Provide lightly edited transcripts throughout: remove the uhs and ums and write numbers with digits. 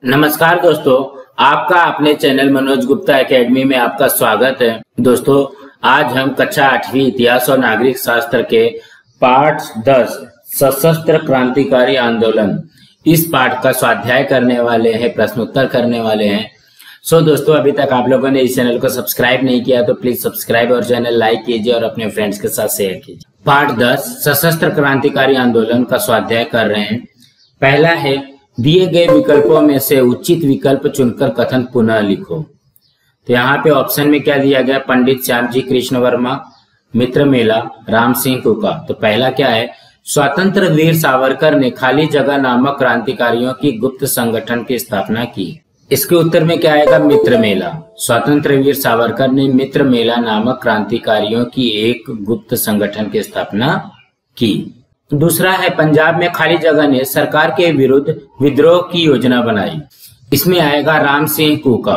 नमस्कार दोस्तों, आपका अपने चैनल मनोज गुप्ता एकेडमी में आपका स्वागत है। दोस्तों, आज हम कक्षा 8वीं इतिहास और नागरिक शास्त्र के पाठ 10 सशस्त्र क्रांतिकारी आंदोलन, इस पाठ का स्वाध्याय करने वाले हैं, प्रश्नोत्तर करने वाले हैं। दोस्तों, अभी तक आप लोगों ने इस चैनल को सब्सक्राइब नहीं किया तो प्लीज सब्सक्राइब और चैनल लाइक कीजिए और अपने फ्रेंड्स के साथ शेयर कीजिए। पाठ 10 सशस्त्र क्रांतिकारी आंदोलन का स्वाध्याय कर रहे हैं। पहला है, दिए गए विकल्पों में से उचित विकल्प चुनकर कथन पुनः लिखो। तो यहाँ पे ऑप्शन में क्या दिया गया? पंडित श्यामजी कृष्ण वर्मा, मित्र मेला, राम सिंह कुका। तो पहला क्या है? स्वतंत्र वीर सावरकर ने खाली जगह नामक क्रांतिकारियों की गुप्त संगठन की स्थापना की। इसके उत्तर में क्या आएगा? मित्र मेला। स्वतंत्र वीर सावरकर ने मित्र मेला नामक क्रांतिकारियों की एक गुप्त संगठन की स्थापना की। दूसरा है, पंजाब में खाली जगह ने सरकार के विरुद्ध विद्रोह की योजना बनाई। इसमें आएगा राम सिंह कुका।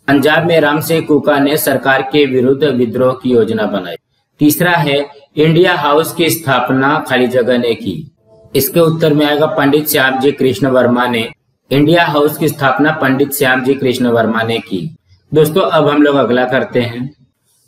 पंजाब में राम सिंह कुका ने सरकार के विरुद्ध विद्रोह की योजना बनाई। तीसरा है, इंडिया हाउस की स्थापना खाली जगह ने की। इसके उत्तर में आएगा पंडित श्यामजी कृष्ण वर्मा ने। इंडिया हाउस की स्थापना पंडित श्यामजी कृष्ण वर्मा ने की। दोस्तों, अब हम लोग अगला करते हैं।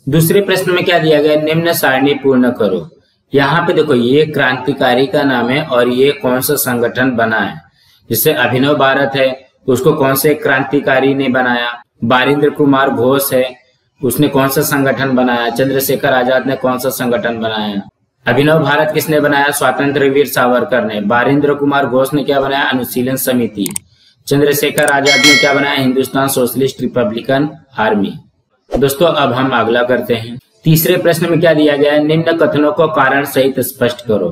दूसरे प्रश्न में क्या दिया गया? निम्न सारणी पूर्ण करो। यहाँ पे देखो, ये क्रांतिकारी का नाम है और ये कौन सा संगठन बना है। जिससे अभिनव भारत है, उसको कौन से क्रांतिकारी ने बनाया? बारिंद्र कुमार घोष है, उसने कौन सा संगठन बनाया? चंद्रशेखर आजाद ने कौन सा संगठन बनाया? अभिनव भारत किसने बनाया? स्वतंत्र वीर सावरकर ने। बारिंद्र कुमार घोष ने क्या बनाया? अनुशीलन समिति। चंद्रशेखर आजाद ने क्या बनाया? Hindustan socialist Republican army. दोस्तों, अब हम अगला करते हैं। तीसरे प्रश्न में क्या दिया गया है? निम्न कथनों को कारण सहित स्पष्ट करो।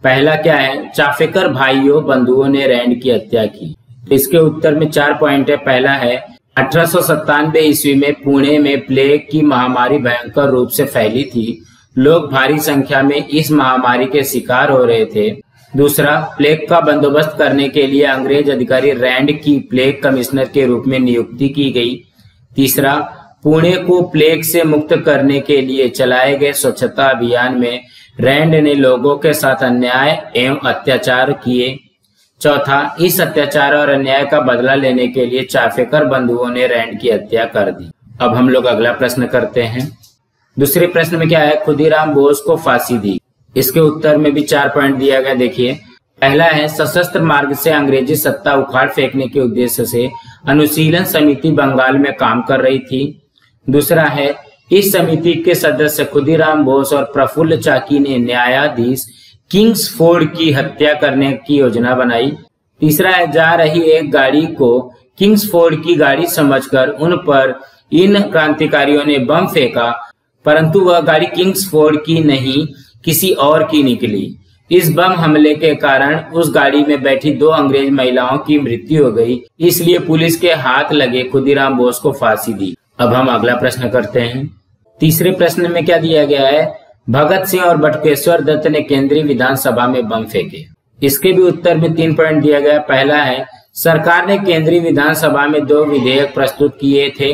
पहला क्या है? चाफेकर भाइयों बंधुओं ने रैंड की हत्या की। तो इसके उत्तर में 4 पॉइंट है। पहला है, 1897 ईस्वी में पुणे में प्लेग की महामारी भयंकर रूप से फैली थी। लोग भारी संख्या में इस महामारी के शिकार हो रहे थे। दूसरा, प्लेग का बंदोबस्त करने के लिए अंग्रेज अधिकारी रैंड की प्लेग कमिश्नर के रूप में नियुक्ति की गई। तीसरा, पुणे को प्लेग से मुक्त करने के लिए चलाए गए स्वच्छता अभियान में रैंड ने लोगों के साथ अन्याय एवं अत्याचार किए। चौथा, इस अत्याचार और अन्याय का बदला लेने के लिए चाफेकर बंधुओं ने रैंड की हत्या कर दी। अब हम लोग अगला प्रश्न करते हैं। दूसरे प्रश्न में क्या है? खुदीराम बोस को फांसी दी। इसके उत्तर में भी 4 पॉइंट दिया गया। देखिए, पहला है, सशस्त्र मार्ग से अंग्रेजी सत्ता उखाड़ फेंकने के उद्देश्य से अनुशीलन समिति बंगाल में काम कर रही थी। दूसरा है, इस समिति के सदस्य खुदीराम बोस और प्रफुल्ल चाकी ने न्यायाधीश किंग्सफोर्ड की हत्या करने की योजना बनाई। तीसरा है, जा रही एक गाड़ी को किंग्सफोर्ड की गाड़ी समझकर उन पर इन क्रांतिकारियों ने बम फेंका, परंतु वह गाड़ी किंग्सफोर्ड की नहीं किसी और की निकली। इस बम हमले के कारण उस गाड़ी में बैठी 2 अंग्रेज महिलाओं की मृत्यु हो गई, इसलिए पुलिस के हाथ लगे खुदीराम बोस को फांसी दी। अब हम अगला प्रश्न करते हैं। तीसरे प्रश्न में क्या दिया गया है? भगत सिंह और बटुकेश्वर दत्त ने केंद्रीय विधानसभा में बम फेंके। इसके भी उत्तर में 3 पॉइंट दिया गया। पहला है, सरकार ने केंद्रीय विधानसभा में 2 विधेयक प्रस्तुत किए थे।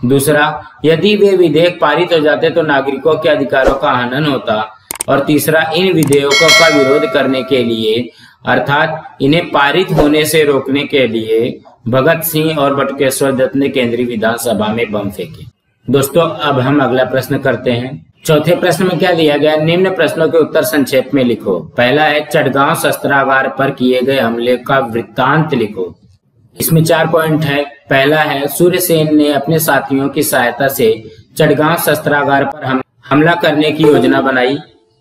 दूसरा, यदि वे विधेयक पारित हो जाते तो नागरिकों के अधिकारों का हनन होता। और तीसरा, इन विधेयकों का विरोध करने के लिए अर्थात इन्हें पारित होने से रोकने के लिए भगत सिंह और बटुकेश्वर दत्त ने केंद्रीय विधानसभा में बम फेंके। दोस्तों, अब हम अगला प्रश्न करते हैं। चौथे प्रश्न में क्या दिया गया? निम्न प्रश्नों के उत्तर संक्षेप में लिखो। पहला है, चटगांव शस्त्रागार पर किए गए हमले का वृत्तांत लिखो। इसमें 4 पॉइंट है। पहला है, सूर्यसेन ने अपने साथियों की सहायता से चटगांव शस्त्रागार पर हमला करने की योजना बनाई।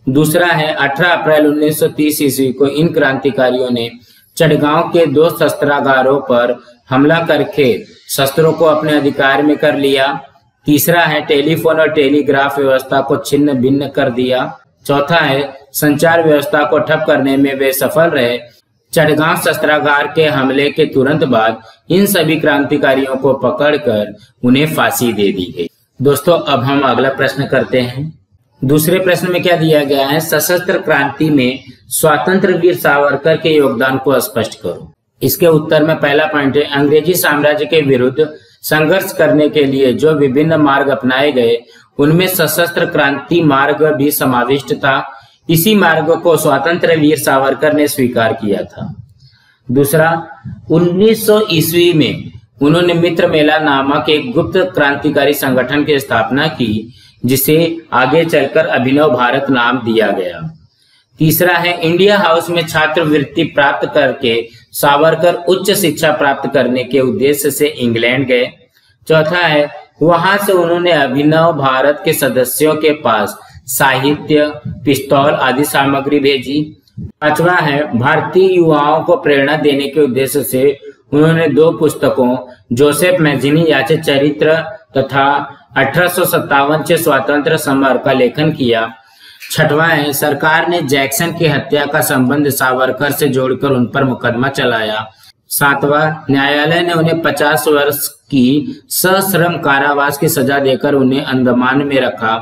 दूसरा है, 18 अप्रैल 1930 ईस्वी को इन क्रांतिकारियों ने चटगांव के 2 शस्त्रागारों पर हमला करके शस्त्रों को अपने अधिकार में कर लिया। तीसरा है, टेलीफोन और टेलीग्राफ व्यवस्था को छिन्न भिन्न कर दिया। चौथा है, संचार व्यवस्था को ठप करने में वे सफल रहे। चटगांव शस्त्रागार के हमले के तुरंत बाद इन सभी क्रांतिकारियों को पकड़कर उन्हें फांसी दे दी गई। दोस्तों, अब हम अगला प्रश्न करते हैं। दूसरे प्रश्न में क्या दिया गया है? सशस्त्र क्रांति में स्वतंत्र वीर सावरकर के योगदान को स्पष्ट करो। इसके उत्तर में पहला पॉइंट है, अंग्रेजी साम्राज्य के विरुद्ध संघर्ष करने के लिए जो विभिन्न मार्ग अपनाए गए उनमें सशस्त्र क्रांति मार्ग भी समाविष्ट था। इसी मार्ग को स्वतंत्र वीर सावरकर ने स्वीकार किया था। दूसरा, 1900 ईस्वी में उन्होंने मित्र मेला नामक एक गुप्त क्रांतिकारी संगठन की स्थापना की, जिसे आगे चलकर अभिनव भारत नाम दिया गया। तीसरा है, इंडिया हाउस में छात्रवृत्ति प्राप्त करके सावरकर उच्च शिक्षा प्राप्त करने के उद्देश्य से इंग्लैंड गए। चौथा है, वहां से उन्होंने अभिनव भारत के सदस्यों के पास साहित्य, पिस्तौल आदि सामग्री भेजी। पांचवा है, भारतीय युवाओं को प्रेरणा देने के उद्देश्य से उन्होंने 2 पुस्तकों जोसेफ मैजिनी याचे चरित्र तथा 1857 से स्वतंत्र समर का लेखन किया। छठवां है, सरकार ने जैक्सन की हत्या का संबंध सावरकर से जोड़कर उन पर मुकदमा चलाया। सातवां, न्यायालय ने उन्हें 50 वर्ष की सश्रम कारावास की सजा देकर उन्हें अंडमान में रखा।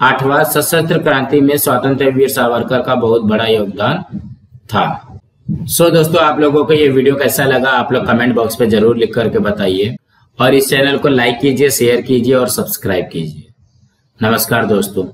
आठवां, सशस्त्र क्रांति में स्वतंत्र वीर सावरकर का बहुत बड़ा योगदान था। दोस्तों, आप लोगों को ये वीडियो कैसा लगा आप लोग कमेंट बॉक्स पे जरूर लिख करके बताइए, और इस चैनल को लाइक कीजिए, शेयर कीजिए और सब्सक्राइब कीजिए। नमस्कार दोस्तों।